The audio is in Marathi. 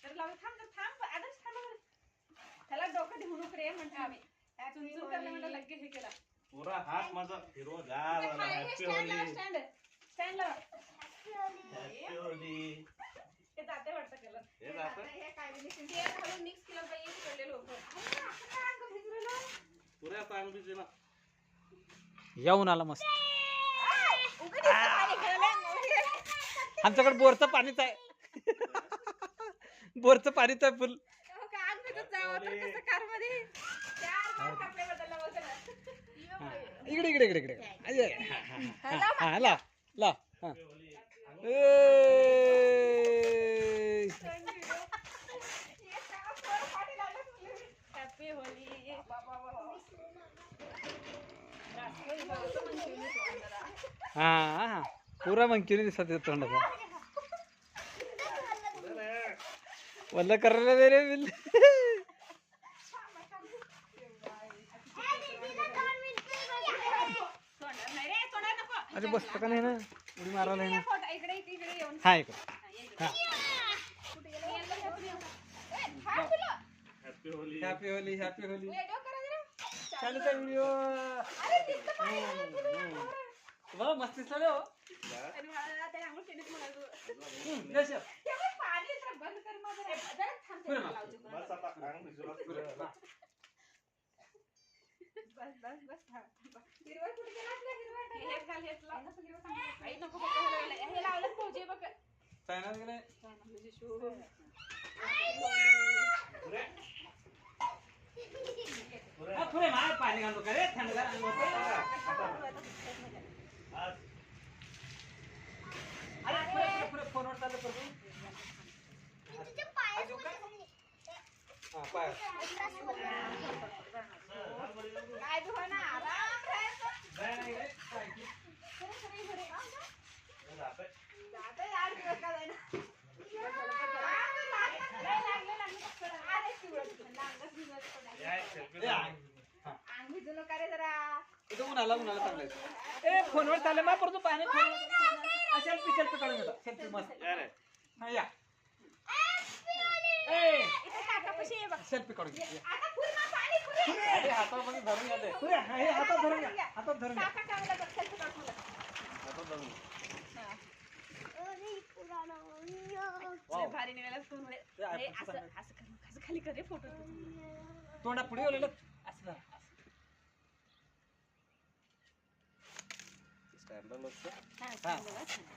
तर लावलं थांब थांब आधीच थांब त्याला डोकं देऊ नको रे म्हणतो आम्ही चुनचुन करलं म्हणलं लगेच हे केला पुरा हात माझा हिरवागार झाला हॅपी होली स्टँड लावा हॅपी होली ते जाते वाटतं कलर हे जातं हे काय मिक्स घालून मिक्स केलं पाहिजे पडलेलं होतं पुऱ्या चांगलीच ना येऊन आला मस्त आमच्याकडे बोरचं पाणीच आहे बोरचं पाणीच आहे फुल इकडे इकडे इकडे इकडे हा ला ला हा हॅपी होली हा पुरा मंकिनी दिसत येतो तोंडाचा वल्ल करायला दे रे बिल अरे बसतं का नाही ना उडी मारायला आहे ना हा इकडे हा happy Holy happy Holy happy Holy चालू आहे व्हिडिओ बघा मस्ती चालू हो बस आता अंग भिजवला पुरे मार पाणी घालतो का रे थंडगार पुरे फोनवर चालू करतो पाय काय तू ना आराम राहायचं जाते 8 दिवस का जाईना अंग भिजू नका रे जरा उन्हाला चांगलं ए फोनवर चालले मा परतो पाणी सेल्फी सेल्फी काढून घेतो सेल्फी मस्त हा या इथे काकापाशी ये बघ सेल्फी काढून घे आता फुल ना पाणी फुल अरे हातामध्ये धरून घ्या ते हे हातात धरून घ्या हातात धरून घ्या काका काढला बघ सेल्फी काढ मला हातात धरून लय भारी निघाला फोन मध्ये हे असं असं कर असं खाली कर रे फोटो तोंडा पुढे ओलेलं असं स्टँडर्ड हा